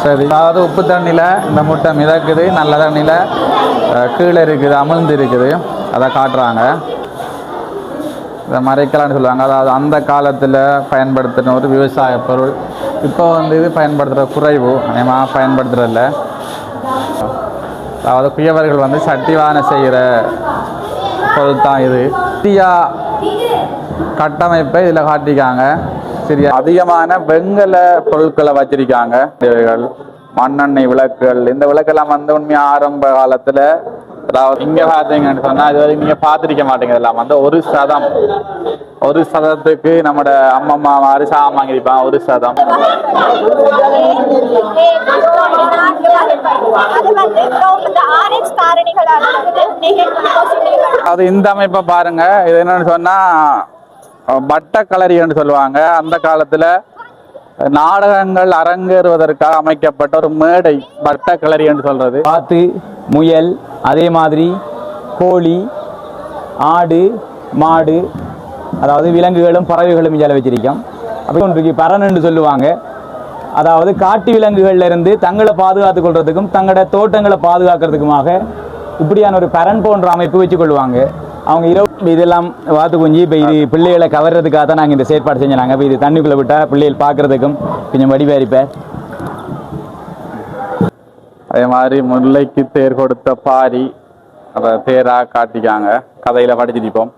சரி, அதாவது உப்பு தண்ணியில் இந்த முட்டை மிதக்குது, நல்ல தண்ணியில் கீழே இருக்குது, அமிழ்ந்து இருக்குது, அதை காட்டுறாங்க. இதை மறைக்கலான்னு சொல்லுவாங்க. அதாவது அந்த காலத்தில் பயன்படுத்தின ஒரு விவசாய பொருள். இப்போ இது பயன்படுத்துகிற குறைவு, அதிகமாக பயன்படுத்துகிறதில்ல. அதாவது குயவர்கள் சட்டிவான செய்கிற பொருள் தான் இது. இந்தியா கட்டமைப்பை இதில் காட்டிக்காங்க. சரி, அதிகமான வெங்கல பொருட்களை வச்சிருக்காங்க. மண்ணெண்ணெய் விளக்குகள், இந்த விளக்கெல்லாம் உண்மையாக ஆரம்ப காலத்தில், அதாவது இங்கே பார்த்தீங்கன்னு சொன்னால் இது வரைக்கும் நீங்கள் பார்த்துருக்க மாட்டீங்க. இதெல்லாம் ஒரு சதத்துக்கு நம்மளோட அம்மம்மா மாதிரி சாமான் வாங்கியிருப்பாங்க. ஒரு சதம் அது இந்த அமைப்பை பாருங்க. இது என்னன்னு சொன்னா பட்டக்களரின்னு சொல்லுவாங்க. அந்த காலத்துல நாடகங்கள் அரங்கேறுவதற்காக அமைக்கப்பட்ட ஒரு மேடை பட்டக்களரி என்று சொல்றது. வாத்து, முயல், அதே மாதிரி கோழி, ஆடு, மாடு, அதாவது விலங்குகளும் பறவைகளும் இதில் வச்சிருக்கோம். அப்படி ஒன்றுக்கு பறன் என்று சொல்லுவாங்க. அதாவது காட்டு விலங்குகள்ல இருந்து தங்களை பாதுகாத்துக் கொள்றதுக்கும் தங்களோட தோட்டங்களை பாதுகாக்கிறதுக்குமாக இப்படியான ஒரு பரன் போன்ற அமைப்பு வச்சு கொள்வாங்க. அவங்க இரவு இதெல்லாம் வாத்து குஞ்சு. இப்போ இது பிள்ளைகளை கவர்றதுக்காக தான் நாங்கள் இந்த செயற்பாடு செஞ்சாங்க. இப்போ இது தண்ணிக்குள்ளே விட்டால் பிள்ளைகள் பார்க்குறதுக்கும் கொஞ்சம் வடிவாரிப்பேன். அதே மாதிரி முல்லைக்கு தேர் கொடுத்த பாரி, அதை தேராக காட்டிக்காங்க. கதையில் படிச்சிருப்போம்.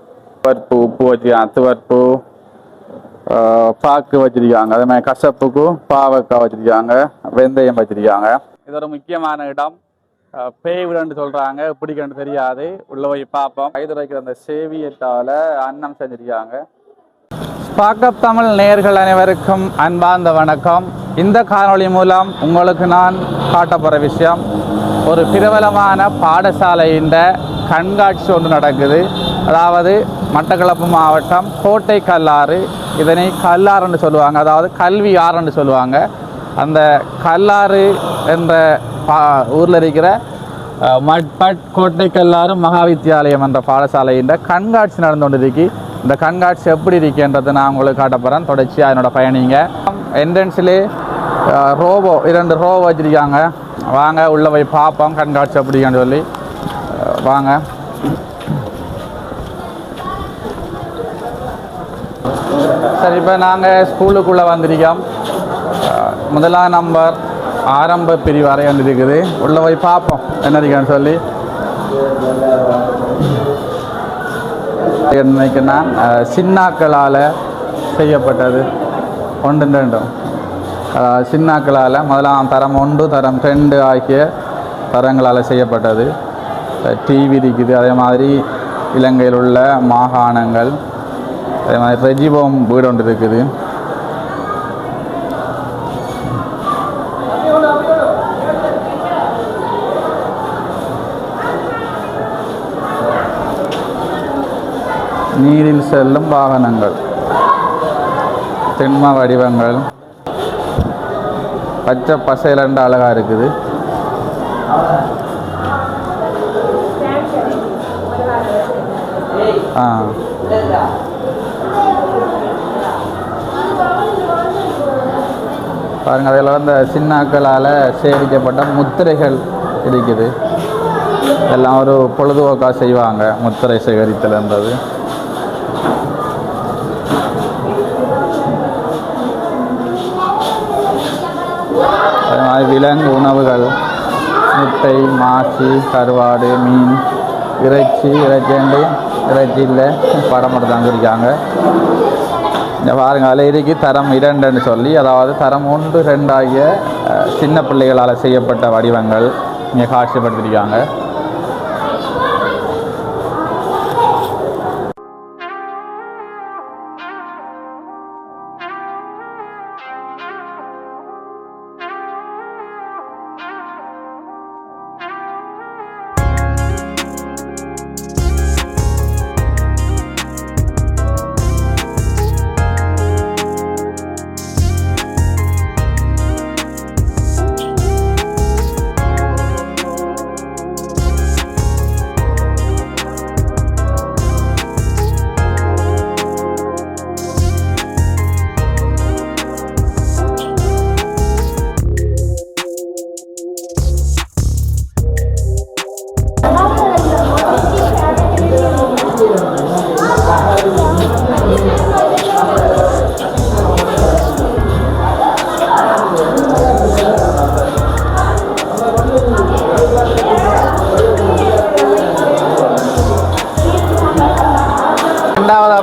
துவர்ப்பு உப்பு வச்சுருக்காங்க, துவர்ப்பு பாக்கு வச்சிருக்காங்க. அதே மாதிரி கசப்புக்கு பாவக்காய் வச்சிருக்காங்க, வெந்தயம் வச்சிருக்காங்க. இது ஒரு முக்கியமான இடம். பேய் விடன்னு சொல்றாங்க, பிடிக்கன்னு தெரியாது. உள்ள போய் பார்ப்போம். கைதுரைக்கிற அந்த சேவியத்தால அன்னம் செஞ்சிருக்காங்க. ஸ்பாக்கப் தமிழ் நேயர்கள் அனைவருக்கும் அன்பார்ந்த வணக்கம். இந்த காணொளி மூலம் உங்களுக்கு நான் காட்டப்போகிற விஷயம், ஒரு பிரபலமான பாடசாலையின் கண்காட்சி ஒன்று நடக்குது. அதாவது மட்டக்களப்பு மாவட்டம் கோட்டை கல்லாறு, இதனை கல்லாறுன்னு சொல்லுவாங்க, அதாவது கல்வி ஆறுன்னு சொல்லுவாங்க. அந்த கல்லாறு என்ற ஊரில் இருக்கிற மட்பட் கோட்டை கல்லாறு மகாவித்தியாலயம் என்ற பாடசாலையின் கண்காட்சி நடந்து கொண்டிருக்கு. இந்த கண்காட்சி எப்படி இருக்குன்றதை நான் உங்களுக்கு காட்ட போகிறேன். தொடர்ச்சியாக என்னோட பயணிங்க. என்ட்ரன்ஸ்லே ரோபோ 2 ரோபோ வச்சுருக்காங்க. வாங்க உள்ளே போய் பார்ப்போம் கண்காட்சி எப்படின்னு சொல்லி. வாங்க. சரி, இப்போ நாங்கள் ஸ்கூலுக்குள்ளே வந்திருக்கோம். 1ஆம் நம்பர் ஆரம்ப பிரிவு அறை ஒன்று இருக்குது. உள்ளே போய் பார்ப்போம் என்ன இருக்கான்னு சொல்லி. இன்னைக்கு நான் சின்னாக்களால் செய்யப்பட்டது 1, 2 சின்னாக்களால் 1ஆம் தரம் 1, தரம் 2 ஆகிய தரங்களால் செய்யப்பட்டது. டிவி இருக்குது. அதே மாதிரி இலங்கையில் உள்ள மாகாணங்கள், அதே மாதிரி ரெஜிபோம் வீடு ஒன்று இருக்குது. நீரில் செல்லும் வாகனங்கள், திண்ம வடிவங்கள், பச்சை பசையிலண்டு அழகாக இருக்குது. பாருங்கள், அதில் இந்த சின்னாக்களால் சேகரிக்கப்பட்ட முத்திரைகள் இருக்குது. எல்லாம் ஒரு பொழுதுபோக்காக செய்வாங்க, முத்திரை சேகரித்தல்ன்றது. அதே மாதிரி விலங்கு உணவுகள், முட்டை, மாசி, கருவாடு, மீன், இறைச்சிண்டு இறைச்சியில் படம் மட்டும் தங்கிருக்காங்க. இந்த பாருங்க, அலைக்கு தரம் 2ன்னு சொல்லி, அதாவது தரம் 1, 2 ஆகிய சின்ன பிள்ளைகளால் செய்யப்பட்ட வடிவங்கள் இங்கே காட்சிப்படுத்திருக்காங்க.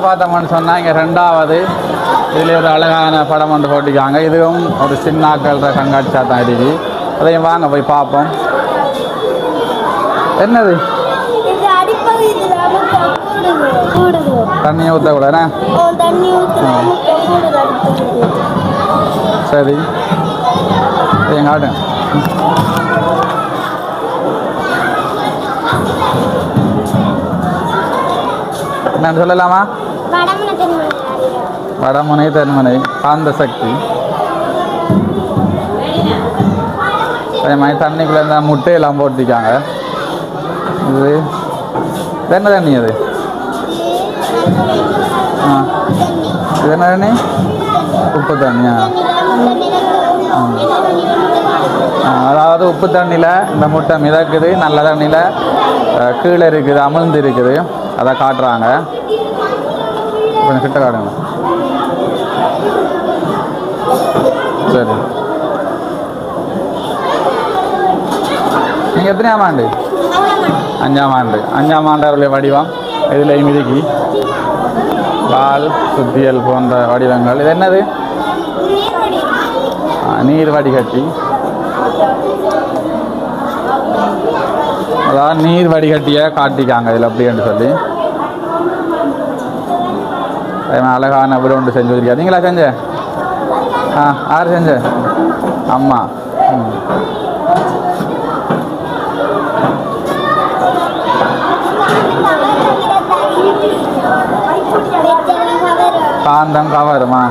பார்த்தோம்னு சொன்னால் இங்கே ரெண்டாவது இதில் ஒரு அழகான படம் ஒன்று போட்டிருக்காங்க. இதுவும் ஒரு சின்னாக்கள் கண்காட்சியாக தான் இருக்கு. அதையும் வாங்க போய் பார்ப்போம். என்னது தண்ணியை ஊற்றக்கூடாதுண்ணே. சரி எங்க ஆடு நான் சொல்லலாமா? வடமுனை தென்முனை காந்த சக்தி. அதே மாதிரி தண்ணிக்குள்ளே இருந்தால் முட்டையெல்லாம் போட்டிருக்காங்க. இது என்ன தண்ணி? அது இது என்ன தண்ணி? உப்பு தண்ணியா? அதாவது உப்பு தண்ணியில் இந்த முட்டை மிதக்குது, நல்ல தண்ணியில் கீழே இருக்குது, அமிழ்ந்து இருக்குது. அதை காட்டுறாங்க. கொஞ்சம் கிட்ட காட்டுங்க. சரி, நீங்கள் எத்தனையாம் ஆண்டு? 5ஆம் ஆண்டு. 5ஆம் ஆண்டவருடைய வடிவம் இதில் மிதிக்கி பால் சுத்தியல் போன்ற வடிவங்கள். இது என்னது? நீர் வடிகட்டி. அதாவது நீர் வடிகட்டியை காட்டிக்காங்க இதில் அப்படின்னு சொல்லி. அழகான வீடு ஒன்று செஞ்சு வச்சிருக்கா. நீங்களா செஞ்ச? யார் செஞ்ச? அம்மா. காந்தம் கவருமா?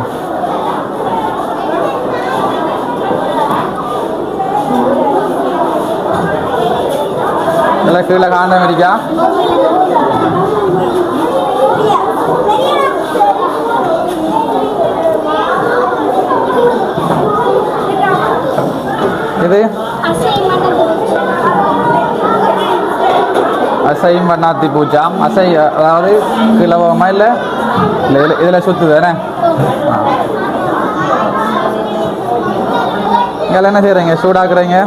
இல்லை கீழே காந்தம் இருக்கா? இது அசையும் பண்ணாத்தி பூச்சாம். அசை அதாவது கிளவமா? இல்லை இல்லை இதில் சுற்றுது தானே? இங்கே என்ன செய்கிறீங்க? சூடாக்குறீங்க?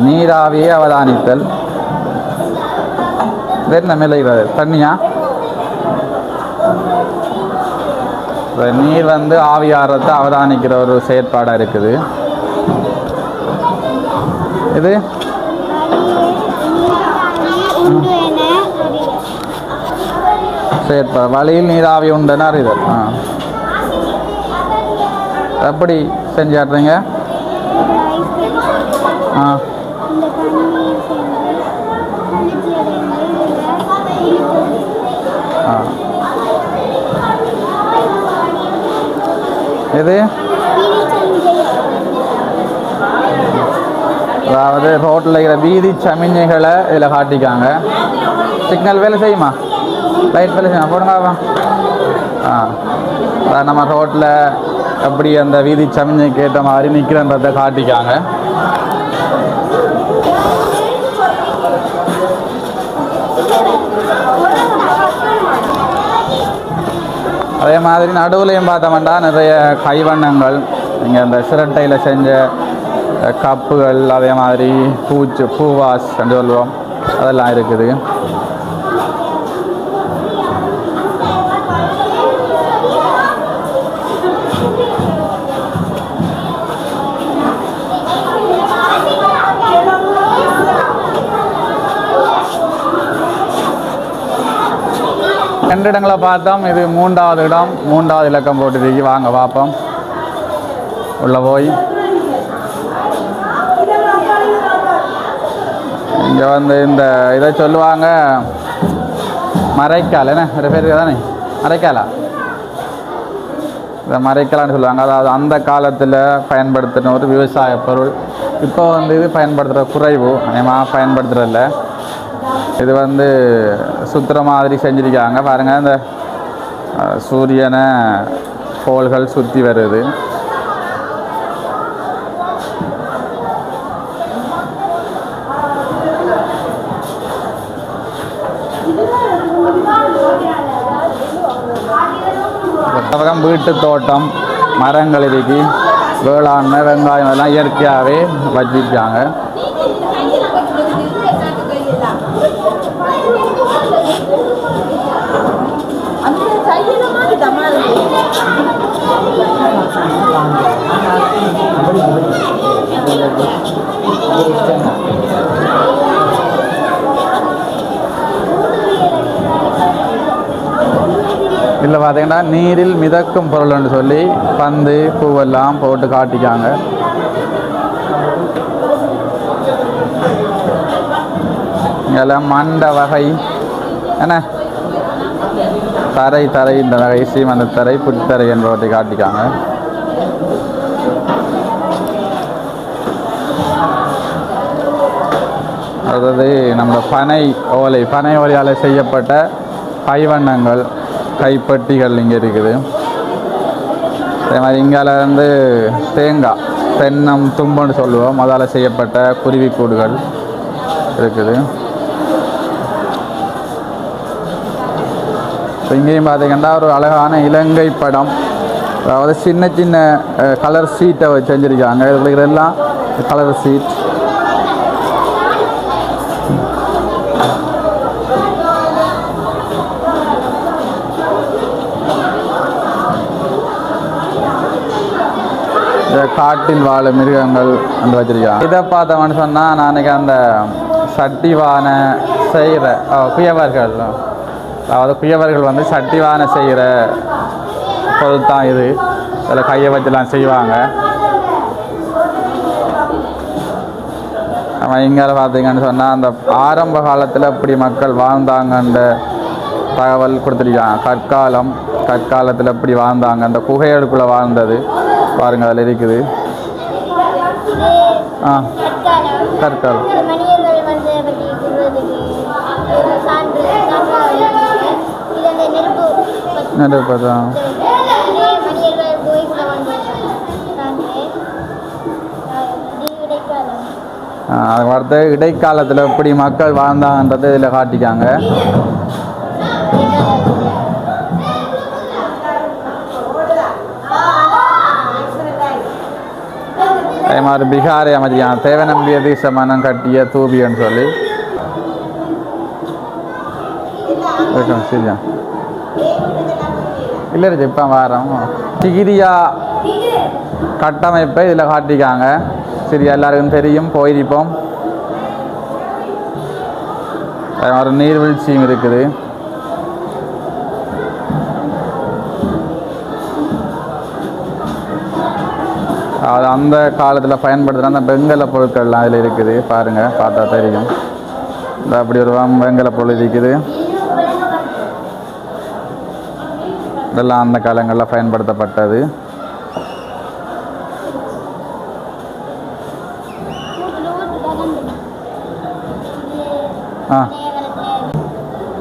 நீராவியை அவதானித்தல். என்ன மேலைகிறது? தண்ணியா? நீர் வந்து ஆவியாரத்தை அவதானிக்கிற ஒரு செயற்பாடாக இருக்குது. இது செயற்பாடு. வழியில் நீராவி உண்டுன்னு அறிதல். எப்படி செஞ்சாடுறீங்க? இது அதாவது ரோட்டில் இருக்கிற வீதி சமிஞ்சைகளை இதில் காட்டிக்காங்க. சிக்னல் வேலை செய்யுமா? லைட் வேலை செய்யுமா? போடுங்க. நம்ம ரோட்டில் எப்படி அந்த வீதி சமிஞ்சைக்கு ஏற்ற மாதிரி நிற்கிறன்றதை காட்டிக்காங்க. அதே மாதிரி நடுவுலையும் பார்த்தோம்னா நிறைய கைவண்ணங்கள், இங்கே இந்த சிரட்டையில் செஞ்ச கப்புகள், அதே மாதிரி பூவாஸ் என்று சொல்லுவோம், அதெல்லாம் இருக்குது. ரெண்டு இடங்களை பார்த்தோம். இது 3வது இடம், 3வது இலக்கம் போட்டுருக்கு. வாங்க பார்ப்போம். உள்ள போய் இங்கே வந்து இந்த இதை சொல்லுவாங்க மரைக்கால். என்ன ஒரு பேர் தானே மரைக்காலா? இதை மரைக்காலான்னு சொல்லுவாங்க. அதாவது அந்த காலத்தில் பயன்படுத்தின ஒரு விவசாய பொருள். இப்போ வந்து இது பயன்படுத்துகிற குறைவு, அதிகமாக பயன்படுத்துகிறதில்ல. இது வந்து சுற்றுற மாதிரி செஞ்சுருக்காங்க. பாருங்கள், இந்த சூரியனை கோள்கள் சுற்றி வருது. பக்கம் வீட்டு தோட்டம், மரங்கள் இருக்கு, வேளாண்மை, வெங்காயம் எல்லாம் இயற்கையாகவே வச்சிருக்காங்க. இதில் பார்த்தீங்கன்னா நீரில் மிதக்கும் பொருள்னு சொல்லி பந்து பூவெல்லாம் போட்டு காட்டிக்காங்க. இங்கெல்லாம் மண்ட வகை என்ன தரை இந்த வகை சீமந்த தரை புத்தரை என்பவற்றை காட்டிக்காங்க. அதாவது நம்ம பனை ஓலையால் செய்யப்பட்ட கைவண்ணங்கள் கைப்பட்டிகள் இங்கே இருக்குது. அதே மாதிரி இங்கால வந்து தேங்காய் தென்னம் தும்புன்னு சொல்லுவோம், அதால் செய்யப்பட்ட குருவிக்கூடுகள் இருக்குது. இங்கேயும் பார்த்தீங்கன்னா ஒரு அழகான இலங்கை படம், அதாவது சின்ன சின்ன கலர் சீட்டை வச்சு செஞ்சுருக்காங்க. இதில் எல்லாம் கலர் சீட். காட்டில் வாழும் மிருகங்கள் வந்து வச்சிருக்காங்க. இதை பார்த்தவன்னு சொன்னால் நாளைக்கு அந்த சட்டிவானை செய்கிற குயவர்கள், அதாவது குயவர்கள் வந்து சட்டிவானை செய்கிற பொருள் தான் இது. அதில் கையை வச்சுலாம் செய்வாங்க. நம்ம இங்கே பார்த்தீங்கன்னு சொன்னால் அந்த ஆரம்ப காலத்தில் இப்படி மக்கள் வாழ்ந்தாங்கன்ற தகவல் கொடுத்துருக்காங்க. கற்காலத்தில் இப்படி வாழ்ந்தாங்க, அந்த குகைகளுக்குள்ளே வாழ்ந்தது பாருங்க, அதில் இருக்குது. கற்காலம் நெருப்பு தான். அடுத்த இடைக்காலத்தில் எப்படி மக்கள் வாழ்ந்தாங்கன்றது இதில் காட்டிக்காங்க. அதே மாதிரி பீகாரை அமைச்சிக்காங்க, தேவநம்பிய தீசமனம் கட்டிய தூபின்னு சொல்லி. சரியா இல்லை இப்போ வாரம் டிகிரியா கட்டமைப்பை இதில் காட்டிக்காங்க. சரியா எல்லாருக்கும் தெரியும், போயிருப்போம். அதே மாதிரி நீர்வீழ்ச்சியும் இருக்குது. அது அந்த காலத்தில் பயன்படுத்துகிற அந்த வெங்கல பொருட்கள்லாம் அதில் இருக்குது. பாருங்கள், பார்த்தா தெரியும். இந்த அப்படி ஒரு வெங்கல பொருள் இருக்குது. இதெல்லாம் அந்த காலங்களில் பயன்படுத்தப்பட்டது.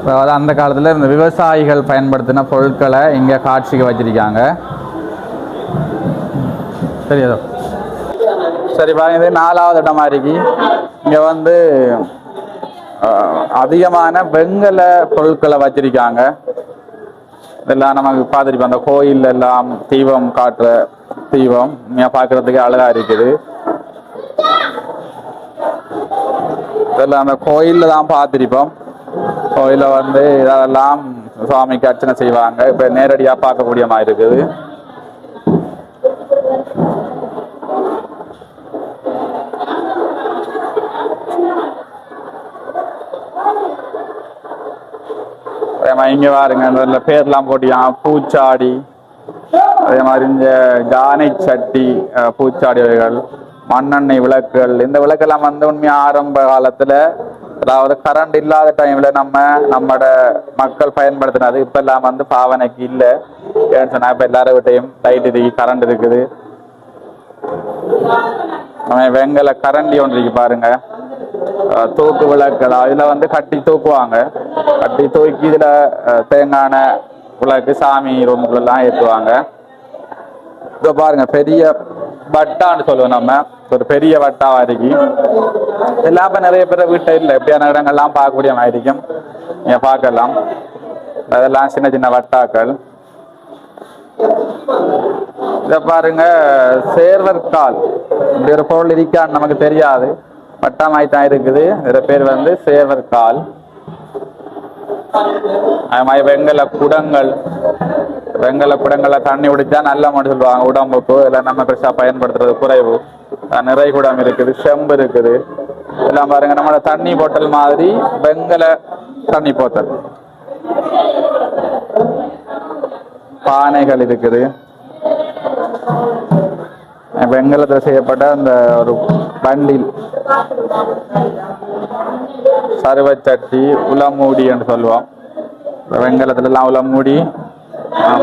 அதாவது அந்த காலத்தில் இந்த விவசாயிகள் பயன்படுத்தின பொருட்களை இங்கே காட்சிக்கு வச்சிருக்காங்க. சரியா சரி பாருங்க, இது 4வது இடமா இருக்கு. இங்கே வந்து அதிகமான வெங்கல பொருட்களை வச்சிருக்காங்க. இதெல்லாம் நமக்கு பார்த்துருப்போம், அந்த கோயில் எல்லாம் தீபம் காட்டுற தீபம் பார்க்கறதுக்கு அழகா இருக்குது. இதெல்லாம் அந்த கோயிலில் தான் பார்த்துருப்போம். கோயிலில் வந்து இதெல்லாம் சுவாமிக்கு அர்ச்சனை செய்வாங்க. இப்போ நேரடியாக பார்க்கக்கூடிய மாதிரி இருக்குது. இங்கே பாருங்க, அந்த பேர்லாம் போட்டியான் பூச்சாடி, அதே மாதிரி இந்த ஜானை சட்டி, பூச்சாடி வகைகள், மண்ணெண்ணெய் விளக்குகள். இந்த விளக்கெல்லாம் வந்து உண்மையாக ஆரம்ப காலத்தில், அதாவது கரண்ட் இல்லாத டைமில் நம்மட மக்கள் பயன்படுத்தினது. இப்பெல்லாம் வந்து பாவனைக்கு இல்லை ஏன்னு சொன்னால் இப்போ எல்லாரும் விட்டையும் லைட் இருக்கு, கரண்ட் இருக்குது. வெங்கல கரண்டி ஒன்று இருக்கு பாருங்க, தூக்கு விளக்குகள். இதில் வந்து கட்டி தூக்குவாங்க. கட்டி தூக்கி இதில் தேங்கான விளக்கு சாமி ரூமுக்குள்ளெல்லாம் ஏற்றுவாங்க. இப்போ பாருங்க, பெரிய வட்டான்னு சொல்லுவோம் நம்ம, ஒரு பெரிய வட்டாவா இருக்கு. எல்லாம் இப்போ நிறைய பேர் வீட்டை இல்லை, எப்படியான இடங்கள்லாம் பார்க்கக்கூடிய மாதிரி இருக்கும். நீங்கள் பார்க்கலாம், அதெல்லாம் சின்ன சின்ன வட்டாக்கள். இதை பாருங்க, சேர்வர்கால் இப்படி ஒரு பொருள் இருக்கான்னு நமக்கு தெரியாது, வட்டமாய்த்தான் இருக்குது. இதோட பேர் வந்து சேர்வர்கால். அது மாதிரி வெங்கல குடங்கள், வெங்கல குடங்கள்ல தண்ணி குடிச்சா நல்ல மட்டும் சொல்லுவாங்க உடம்புக்கு. இல்லை நம்ம பெருசா பயன்படுத்துறது குறைவு. நிறை குடம் இருக்குது, செம்பு இருக்குது. எல்லாம் பாருங்க நம்மளோட தண்ணி போட்டல் மாதிரி வெங்கல தண்ணி போத்தல். பானைகள் இருக்குது. வெங்கலத்தில் செய்யப்பட்ட அந்த ஒரு பண்டில் சருவச்சட்டி, உளமூடி என்று சொல்லுவோம். வெங்கலத்துல எல்லாம் உளமூடி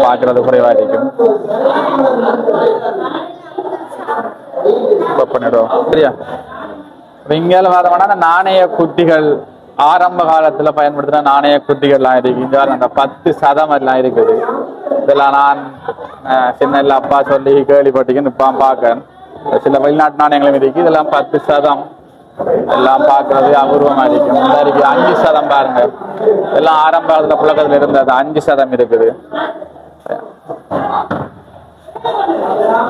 பார்க்கறது குறைவா இருக்கும். சரியா? இங்கால வாதம்னா அந்த நாணய குட்டிகள் ஆரம்ப காலத்துல பயன்படுத்தின நாணய குட்டிகள்லாம் இருக்கு. இங்க அந்த 10 சதம் எல்லாம் இருக்குது. இதெல்லாம் நான் சின்ன அப்பா சொல்லி கேள்விப்பட்டிருக்கேன். இப்ப பார்க்க சில வெளிநாட்டு நாணயங்களும் இருக்கு. இதெல்லாம் 10 சதம் எல்லாம் பார்க்கறது அபூர்வமா இருக்கும். இந்த இருக்கு 5 சதம் பாருங்க. எல்லாம் ஆரம்ப காலத்துல புழக்கத்துல இருந்தது. 5 சதம் இருக்குது.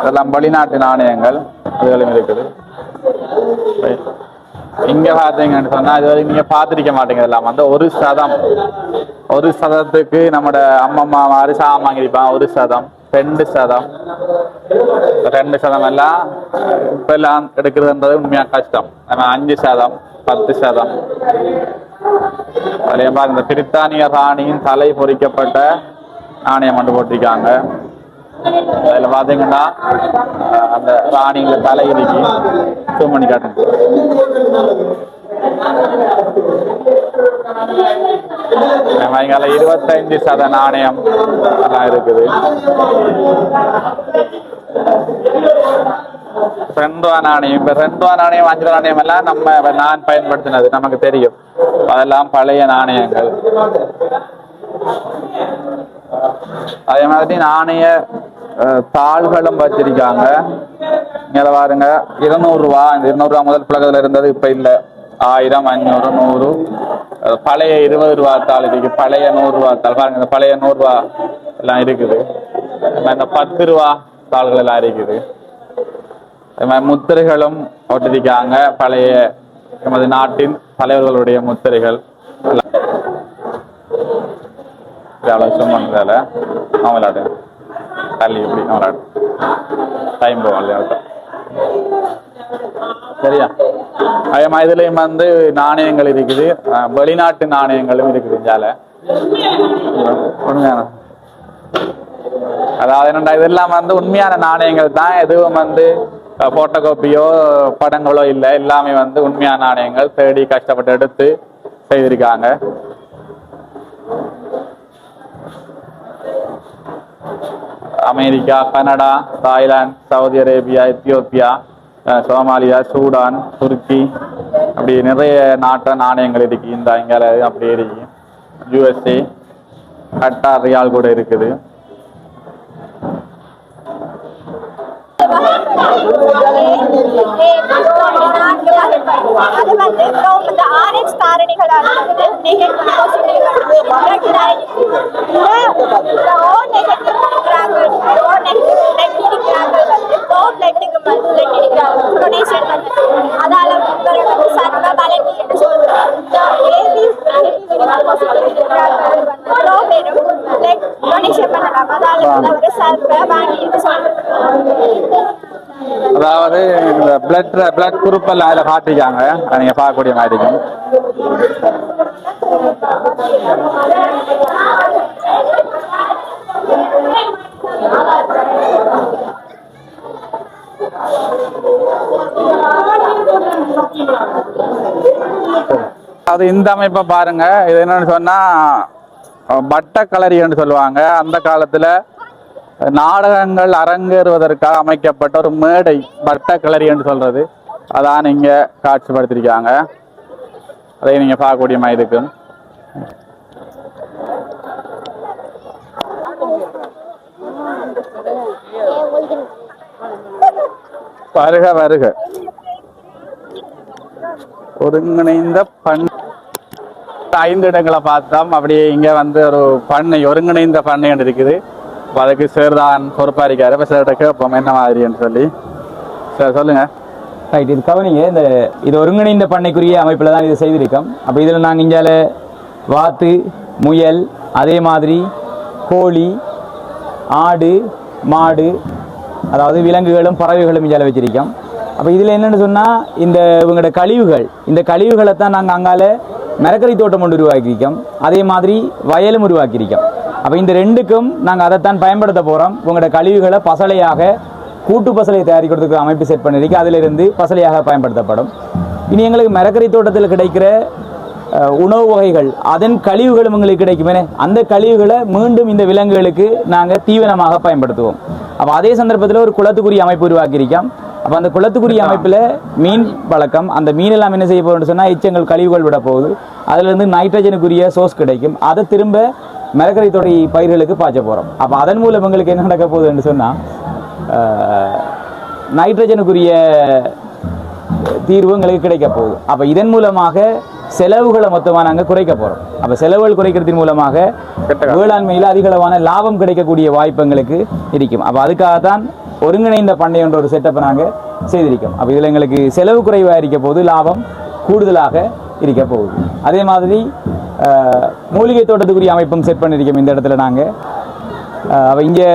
இதெல்லாம் வெளிநாட்டு நாணயங்கள் அதுகளும் இருக்குது. இங்க பாத்தீங்கன்னு சொன்னா இது வரைக்கும் நீங்க பாத்திருக்க மாட்டீங்க. எல்லாம் வந்து 1 சதம், 1 சதத்துக்கு நம்மட அம்மம்மா மாதிரி சாமான் வாங்கிருப்பாங்க. 1 சதம், 2 சதம், 2 சதம் எல்லாம் இப்ப எல்லாம் எடுக்கிறதுன்றது உண்மையா கஷ்டம். நம்ம 5 சதம், 10 சதம். அதே மாதிரி இந்த பிரித்தானிய ராணியின் தலை பொறிக்கப்பட்ட நாணயம் கொண்டு போட்டிருக்காங்க. அதுல பாத்தீங்கன்னா அந்த ராணியில தலை இருக்கு. zoom பண்ணி காட்டுங்க. இங்கால 25 சத நாணயம் எல்லாம் இருக்குது. 2 ரூபா நாணயம், இப்ப 2 ரூபா நாணயம் 5 ரூபா நாணயம் எல்லாம் நான் பயன்படுத்தினது நமக்கு தெரியும். அதெல்லாம் பழைய நாணயங்கள். அதே மாதிரி நாணய தாள்களும் வச்சிருக்காங்க. இங்க பாருங்க 200 ரூபா. இந்த 200 ரூபா முதல் புழக்கத்துல இருந்தது, இப்ப இல்ல. 1000, 500, 100. பழைய 20 ரூபா தாள் இருக்கு. பழைய 100 ரூபா தாள் பாருங்க. இந்த பழைய 100 ரூபா எல்லாம் இருக்குது. இந்த 10 ரூபா தாள்கள் எல்லாம் இருக்குது. முத்திரைகளும் ஒட்டிருக்காங்க. பழைய நமது நாட்டின் தலைவர்களுடைய முத்திரைகள் சும்மால அவங்களாடு தள்ளி இப்படி அவங்களாடு டைம் போவாங்க. சரியா? அதே மாதிரி இதுலயும் வந்து நாணயங்கள் இருக்குது. வெளிநாட்டு நாணயங்களும் இருக்குது. இந்தியால உண்மையான, அதாவது என்னண்டா இதெல்லாம் வந்து உண்மையான நாணயங்கள் தான். எதுவும் வந்து போட்டோ காப்பியோ படங்களோ இல்லை. எல்லாமே வந்து உண்மையான நாணயங்கள். தேடி கஷ்டப்பட்டு எடுத்து செய்திருக்காங்க. America, Canada, Thailand, Saudi Arabia, Ethiopia, Somalia, Sudan, துருக்கி, அப்படி நிறைய நாட்டு நாணயங்கள் இருக்கு. இந்த இங்கால அப்படி இருக்கு. USA, கட்டார் ரியால் கூட இருக்குது. அது வந்து இந்த ஆரஞ்சு காரணிகளால் வந்து நெகட்டிவ் பாசிட்டிவ்கள் டொனேஷன் வந்து அதால வந்து சர்வ பலனி என்று சொல்றோம். டொனேஷன் பண்ணலாம். அதால வந்து ஒரு சர்வ பாணி என்று சொல்றோம். அதாவது இந்த பிளட் குரூப் எல்லாம் அதில் காட்டிருக்காங்க. நீங்க பார்க்கக்கூடிய மாதிரி இருக்கும். அது இந்த அமைப்பை பாருங்க. இது என்னன்னு சொன்னா பட்டக்களரி சொல்லுவாங்க. அந்த காலத்துல நாடகங்கள் அரங்கேறுவதற்காக அமைக்கப்பட்ட ஒரு மேடை பட்டக்களரி என்று சொல்றது. அதான் இங்க காட்சிப்படுத்திருக்காங்க. அதை நீங்க பார்க்கக்கூடிய மாதிரி இருக்கும். வருக வருக. ஒருங்கிணைந்த பண்ணை 5 இடங்களை பார்த்தோம். அப்படியே இங்க வந்து ஒரு பண்ணை, ஒருங்கிணைந்த பண்ணை இருக்குது. அதுக்கு சேர்தான் பொறுப்பா இருக்காரு. இப்போ சேர்ட்ட கேட்போம் என்ன மாதிரின்னு சொல்லி. சார் சொல்லுங்க. ரைட், இது கவனிங்க. இது ஒருங்கிணைந்த பண்ணைக்குரிய அமைப்பில் தான் இது செய்திருக்கோம். அப்போ இதில் நாங்கள் இந்தியாவில் வாத்து, முயல், அதே மாதிரி கோழி, ஆடு மாடு அதாவது விலங்குகளும் பறவைகளும் இதில் வச்சிருக்கோம். அப்போ இதில் என்னென்னு சொன்னால் இந்த இவங்களோட கழிவுகள், இந்த கழிவுகளை தான் நாங்கள் அங்கால மரக்கறி தோட்டம் ஒன்று உருவாக்கியிருக்கோம், அதே மாதிரி வயலும் உருவாக்கியிருக்கோம். அப்போ இந்த ரெண்டுக்கும் நாங்கள் அதைத்தான் பயன்படுத்த போகிறோம். உங்களோட கழிவுகளை பசலையாக கூட்டு பசலையை தயாரிக்கிறதுக்கு அமைப்பு செட் பண்ணியிருக்கோம், அதிலிருந்து பசலையாக பயன்படுத்தப்படும். இனி எங்களுக்கு மரக்கறி தோட்டத்தில் கிடைக்கிற உணவு வகைகள் அதன் கழிவுகளும் எங்களுக்கு கிடைக்குமே, அந்த கழிவுகளை மீண்டும் இந்த விலங்குகளுக்கு நாங்கள் தீவனமாக பயன்படுத்துவோம். அப்போ அதே சந்தர்ப்பத்தில் ஒரு குளத்துக்குரிய அமைப்பு உருவாக்கியிருக்கோம். அப்போ அந்த குளத்துக்குரிய அமைப்பில் மீன் வளர்க்கம், அந்த மீனெல்லாம் என்ன செய்ய போகிறோம்னு சொன்னால் எச்சங்கள் கழிவுகள் விட போகுது, அதிலிருந்து நைட்ரஜனுக்குரிய சோர்ஸ் கிடைக்கும், அதை திரும்ப மரக்கறி தோட்ட பயிர்களுக்கு பாய்ச்ச போகிறோம். அப்போ அதன் மூலம் எங்களுக்கு என்ன நடக்க போகுதுன்னு சொன்னால் நைட்ரஜனுக்குரிய தீர்வு எங்களுக்கு கிடைக்க போகுது. அப்போ இதன் மூலமாக செலவுகளை மொத்தமாக நாங்கள் குறைக்க போகிறோம். அப்போ செலவுகள் குறைக்கிறதின் மூலமாக வேளாண்மையில் அதிகளவான லாபம் கிடைக்கக்கூடிய வாய்ப்பு எங்களுக்கு இருக்கும். அப்போ அதுக்காகத்தான் ஒருங்கிணைந்த பண்ணை என்ற ஒரு செட்டப்பை நாங்கள் செய்திருக்கோம். அப்போ இதில் எங்களுக்கு செலவு குறைவாக இருக்க போது லாபம் கூடுதலாக இருக்க போகுது. அதே மாதிரி மூலிகை தோட்டத்துக்குரிய அமைப்பும் செட் பண்ணியிருக்கோம் இந்த இடத்துல நாங்கள். அப்போ இங்கே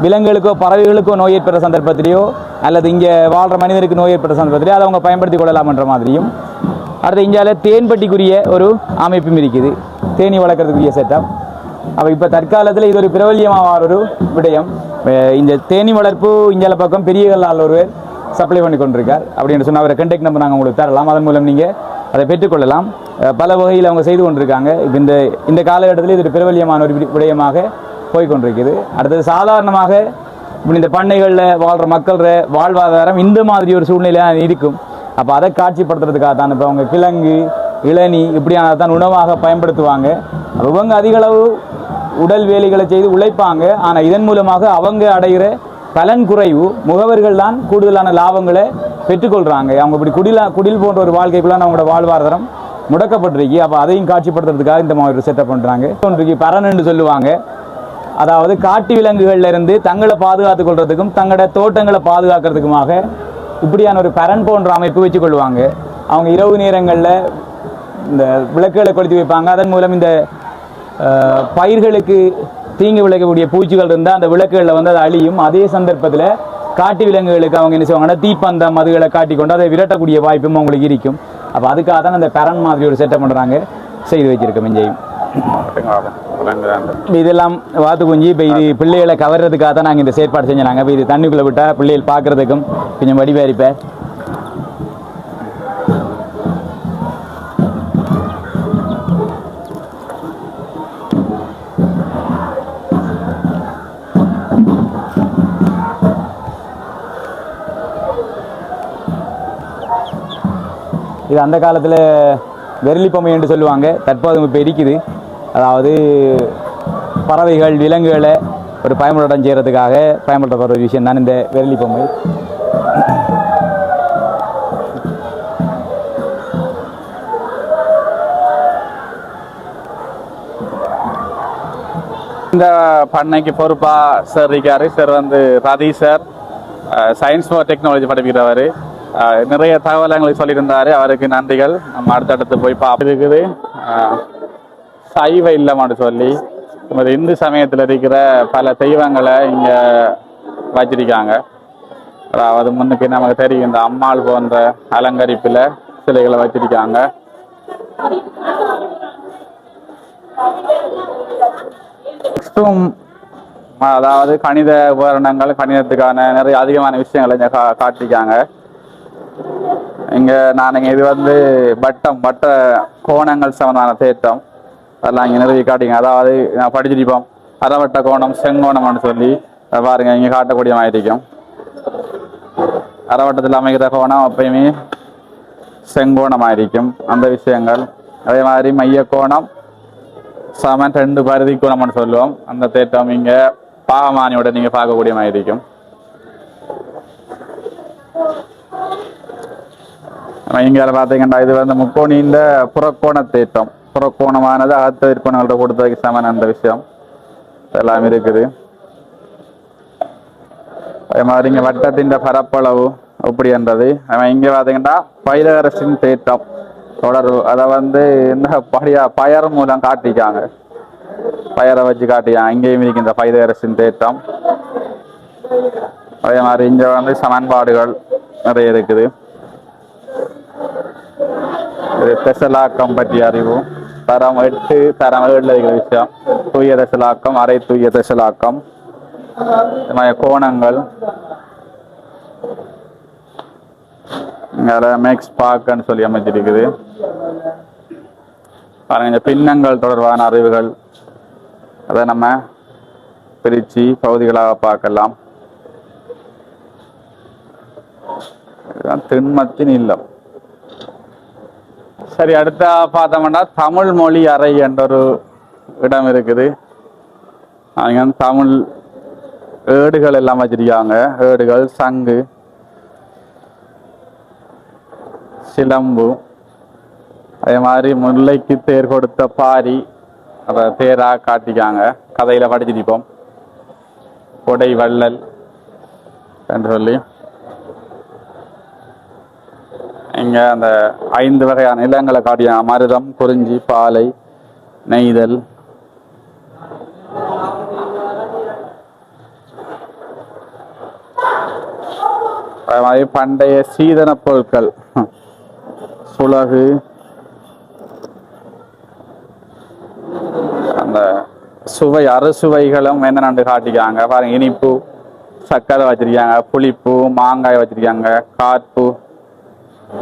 விலங்குகளுக்கோ பறவைகளுக்கோ நோய் ஏற்படுற சந்தர்ப்பத்திலேயோ அல்லது இங்கே வாழ்கிற மனிதருக்கு நோய் ஏற்படுற சந்தர்ப்பத்திலேயோ அதை அவங்க பயன்படுத்தி கொள்ளலாம்ன்ற மாதிரியும், அடுத்து இந்தியாவில் தேன்பட்டிக்குரிய ஒரு அமைப்பும் இருக்குது, தேனி வளர்க்குறதுக்குரிய செட்டப். அப்போ இப்போ தற்காலத்தில் இது ஒரு பிரபல்யமாக ஒரு விடயம். இந்த தேனி வளர்ப்பு இந்தியாவில் பக்கம் பெரிய கல்லால் ஒருவர் சப்ளை பண்ணி கொண்டிருக்கார். அப்படின்னு சொன்னால் அவரை கண்டெக்ட் நம்பர் நாங்கள் உங்களுக்கு தரலாம், அதன் மூலம் நீங்கள் அதை பெற்றுக்கொள்ளலாம். பல வகையில் அவங்க செய்து கொண்டிருக்காங்க. இப்போ இந்த காலகட்டத்தில் இது ஒரு பிரபல்யமான ஒரு விடயமாக போய்கொண்டிருக்குது. அடுத்தது சாதாரணமாக இந்த பண்ணைகளில் வாழ்கிற மக்களோட வாழ்வாதாரம் இந்த மாதிரி ஒரு சூழ்நிலையாக இருக்கும். அப்போ அதை காட்சிப்படுத்துறதுக்காக தான் இப்போ அவங்க கிழங்கு இளநீ இப்படியானதான் உணவாக பயன்படுத்துவாங்க. அவங்க அதிக அளவு உடல் வேலைகளை செய்து உழைப்பாங்க. ஆனால் இதன் மூலமாக அவங்க அடைகிற பலன் குறைவு, முகவர்கள் தான் கூடுதலான லாபங்களை பெற்றுக்கொள்கிறாங்க. அவங்க இப்படி குடில் போன்ற ஒரு வாழ்க்கைக்குள்ளான அவங்களோட வாழ்வாதாரம் முடக்கப்பட்டிருக்கு. அப்போ அதையும் காட்சிப்படுத்துறதுக்காக இந்த மாதிரி ஒரு செட்டப் பண்ணுறாங்க. ஒன்றுக்கு பரன்னு சொல்லுவாங்க, அதாவது காட்டு விலங்குகள்ல இருந்து தங்களை பாதுகாத்துக் கொள்றதுக்கும் தங்களோட தோட்டங்களை பாதுகாக்கிறதுக்குமாக இப்படியான ஒரு பரன் போன்ற அமைப்பு வச்சு கொள்வாங்க. அவங்க இரவு நேரங்களில் இந்த விளக்குகளை கொளுத்தி வைப்பாங்க. அதன் மூலம் இந்த பயிர்களுக்கு தீங்கு விளைக்கக்கூடிய பூச்சிகள் இருந்தால் அந்த விளக்குகளில் வந்து அது அழியும். அதே சந்தர்ப்பத்தில் காட்டு விலங்குகளுக்கு அவங்க என்ன செய்வாங்கன்னா தீப்பந்தம் அதுகளை காட்டிக்கொண்டு அதை விரட்டக்கூடிய வாய்ப்பும் அவங்களுக்கு இருக்கும். அப்போ அதுக்காக தான் அந்த பரன் மாதிரி ஒரு செட்டப் பண்ணுறாங்க, செய்து வச்சிருக்கோம். இங்கேயும் இதெல்லாம் வாத்து குஞ்சு இப்போ இது பிள்ளைகளை கவர்றதுக்காக தான் நாங்கள் இந்த செயற்பாடு செஞ்சாங்க. இப்போ இது தண்ணிக்குள்ளே விட்டால் பிள்ளைகள் பார்க்குறதுக்கும் கொஞ்சம் வடிவாரிப்பேன். இது அந்த காலத்தில் வெரலி பொம்மை என்று சொல்லுவாங்க, தற்போது இப்போ இருக்குது. அதாவது பறவைகள் விலங்குகளை ஒரு பயன்பாடம் செய்கிறதுக்காக பயன்படுத்தப்படுற ஒரு விஷயம் தான் இந்த வெரலி பொம்மை. இந்த பண்ணைக்கு பொறுப்பாக சார் இருக்காரு. சார் வந்து ரதி சார், சயின்ஸ் ஃபார் டெக்னாலஜி படிக்கிறவர். நிறைய தகவல் எங்களுக்கு சொல்லியிருந்தாரு, அவருக்கு நன்றிகள். நம்ம அடுத்தடுத்து போய் பார்த்துருக்குது சைவ இல்லமான்னு சொல்லி நமது இந்து சமயத்தில் இருக்கிற பல தெய்வங்களை இங்கே வச்சிருக்காங்க. அதாவது முன்னுக்கு நமக்கு தெரியும் இந்த அம்மாள் போன்ற அலங்கரிப்பில் சிலைகளை வச்சிருக்காங்க. அதாவது கணித உபகரணங்கள், கணிதத்துக்கான நிறைய அதிகமான விஷயங்களை இங்கே காட்டிருக்காங்க. இங்கே இது வந்து வட்ட கோணங்கள் சம்பந்தமான தேட்டம் அதெல்லாம் இங்கே நிறைய காட்டிங்க. அதாவது நான் படிச்சிருப்போம் அரைவட்ட கோணம் செங்கோணம்னு சொல்லி பாருங்க இங்கே காட்டக்கூடிய மாதிரி இருக்கும். அரைவட்டத்தில் அமைக்கிற கோணம் எப்பயுமே செங்கோணமாக இருக்கும் அந்த விஷயங்கள். அதே மாதிரி மைய கோணம் சமன் 2 பருதி கோணம்னு சொல்லுவோம். அந்த தேட்டம் இங்கே பாகமானியோட நீங்கள் பார்க்கக்கூடிய மாதிரி இருக்கும். இங்கே பார்த்தீங்கன்னா இது வந்து முக்கோணியின் புறக்கோண தேட்டம். புறக்கோணமானது அகத்த விற்பனைகள்ட்ட கொடுத்ததுக்கு சமன் அந்த விஷயம் எல்லாம் இருக்குது. அதே மாதிரி இங்கே வட்டத்தின் பரப்பளவு எப்படின்றது. இங்கே பார்த்தீங்கன்னா பைலகரசின் தேட்டம் தொடர்பு அதை வந்து இந்த பயர் மூலம் காட்டிக்காங்க. பயரை வச்சு காட்டியாங்க. இங்கேயும் இருக்கு இந்த பைதரசின் தேட்டம். அதே மாதிரி இங்க வந்து சமன்பாடுகள் நிறைய இருக்குது. இது தெசலாக்கம் பற்றிய அறிவு. தரம் 8 தரம் 7 இருக்கிற விஷயம். தூய தெசலாக்கம், அரை தூய தெசலாக்கம், இந்த மாதிரி கோணங்கள். இங்கே மேக்ஸ் பார்க்குன்னு சொல்லி அமைச்சிருக்குது. பாருங்க, இந்த பின்னங்கள் தொடர்பான அறிவுகள் அதை நம்ம பிரித்து பகுதிகளாக பார்க்கலாம். இதுதான் திண்மத்தின் இல்லம். சரி, அடுத்த பார்த்தோம்னா தமிழ் மொழி அறை என்ற ஒரு இடம் இருக்குது. அங்கே தமிழ் ஏடுகள் எல்லாம் வச்சிருக்காங்க. ஏடுகள், சங்கு, சிலம்பு, அதே மாதிரி முல்லைக்கு தேர் கொடுத்த பாரி, அதை தேராக காட்டிக்காங்க. கதையில் படிச்சிருப்போம். கொடை வள்ளல் என்று சொல்லி இங்கே அந்த 5 வகையான நிலங்களை காட்டியாங்க. மருதம், குறிஞ்சி, பாலை, நெய்தல். அதே மாதிரி பண்டைய சீதன பொருட்கள், சுலகு, அந்த சுவை அறுசுவைகளும் என்னென்னு காட்டிக்காங்க. பாருங்க, இனிப்பு, சர்க்கரை வச்சிருக்காங்க, புளிப்பு, மாங்காய் வச்சிருக்காங்க, காற்பு,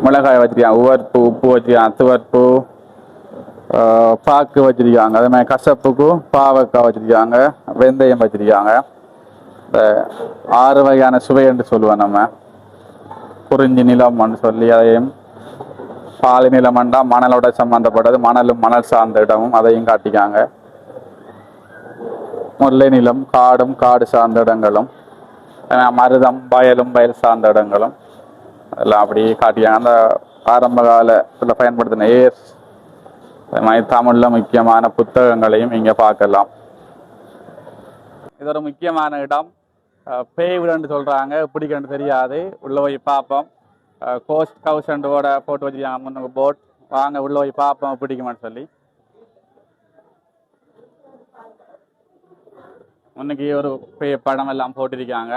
மிளகாய் வச்சிருக்காங்க, உவர்ப்பு, உப்பு வச்சிருக்காங்க, துவர்ப்பு, பாக்கு வச்சிருக்காங்க. அதே மாதிரி கசப்புக்கு பாவக்காய் வச்சிருக்காங்க, வெந்தயம் வச்சிருக்காங்க. இந்த 6 வகையான சுவை என்று சொல்லுவோம் நம்ம. குறிஞ்சி நிலம்னு சொல்லி, அதையும் பாலை நிலம்ண்டா மணலோட சம்பந்தப்பட்டது, மணலும் மணல் சார்ந்த இடமும் அதையும் காட்டிக்காங்க. முல்லை நிலம் காடும் காடு சார்ந்த இடங்களும், மருதம் வயலும் வயல் சார்ந்த இடங்களும் எல்லாம் அப்படி காட்டியாங்க. அந்த ஆரம்ப காலத்தில் பயன்படுத்தின ஏர்ஸ், தமிழில் முக்கியமான புத்தகங்களையும் இங்கே பார்க்கலாம். இது ஒரு முக்கியமான இடம். பேய் வீடுன்னு சொல்கிறாங்க, எப்படின்னு தெரியாது. உள்ளே போய் பார்ப்போம். கோஸ்ட் ஹவுஸ்ன்றோட போட்டு வச்சுருக்காங்க முன்னுக்கு போட். வாங்க உள்ளே போய் பார்ப்போம் பிடிக்குமான்னு சொல்லி. முன்னுக்கு ஒரு பேய் படம் எல்லாம் போட்டிருக்காங்க.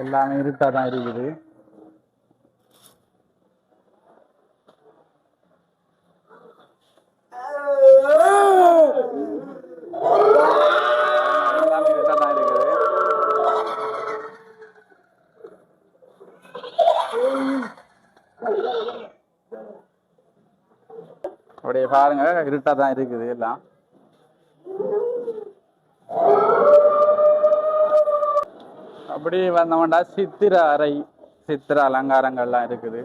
எல்லாமே இருட்டாக தான் இருக்குது. எல்லாமே இருட்டாக தான் இருக்குது. அப்படியே பாருங்க, இருட்டாக தான் இருக்குது எல்லாம். அப்படி வந்தோம்னா சித்திர அறை, சித்திர அலங்காரங்கள்லாம் இருக்குது.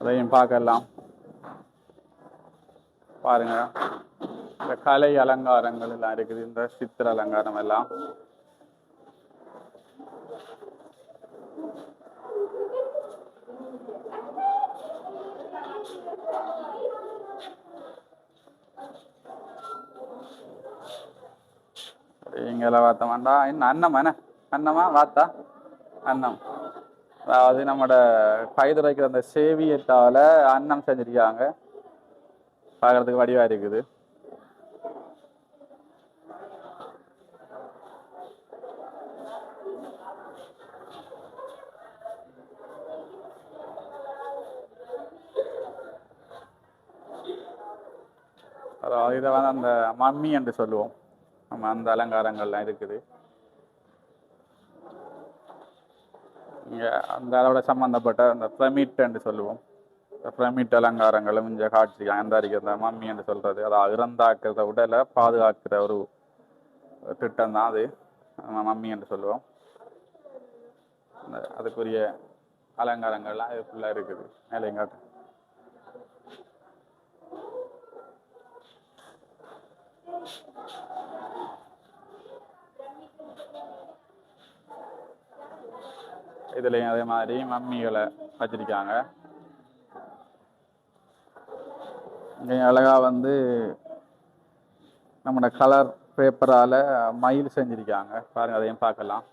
அதையும் பார்க்கலாம். பாருங்க, இந்த கலை அலங்காரங்கள் எல்லாம் இருக்குது. இந்த சித்திர அலங்காரம் எல்லாம் இங்கெல்லாம் பார்த்தோம்டா. இன்னும் அன்னம் என்ன அன்னமா வாத்தா அன்னம், அதாவது நம்மளோட கைதுரைக்கிற அந்த சேவியத்தால அன்னம் செஞ்சிருக்காங்க. பார்க்கறதுக்கு வடிவா இருக்குது. அதாவது இதை வந்து அந்த மம்மி என்று சொல்லுவோம். நம்ம அந்த அலங்காரங்கள்லாம் இருக்குது. இங்கே அந்த அதோட சம்மந்தப்பட்ட அந்த பிரமிட் என்று சொல்லுவோம். இந்த பிரமிட் அலங்காரங்களும் இங்கே காட்சி அந்த அறிக்கை அந்த மம்மி என்று சொல்றது. அதாவது இறந்தாக்குற உடலை பாதுகாக்கிற ஒரு திட்டம் தான் அது. நம்ம மம்மி என்று சொல்லுவோம். அதுக்குரிய அலங்காரங்கள்லாம் இது ஃபுல்லாக இருக்குது. மேலேங்காட்டு இதுலயும் அதே மாதிரி மம்மிகளை வச்சிருக்காங்க. இங்க அழகா வந்து நம்மளோட கலர் பேப்பரால மயில் செஞ்சிருக்காங்க. பாருங்க, அதையும் பார்க்கலாம்.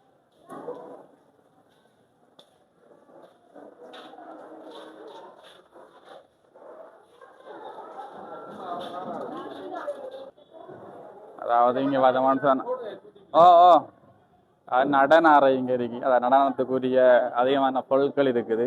அதாவது இங்கே வர மனுஷன் ஓ அது நடன அறை இங்கே இருக்கு. அதாவது நடனத்துக்குரிய அதிகமான பொருட்கள் இருக்குது.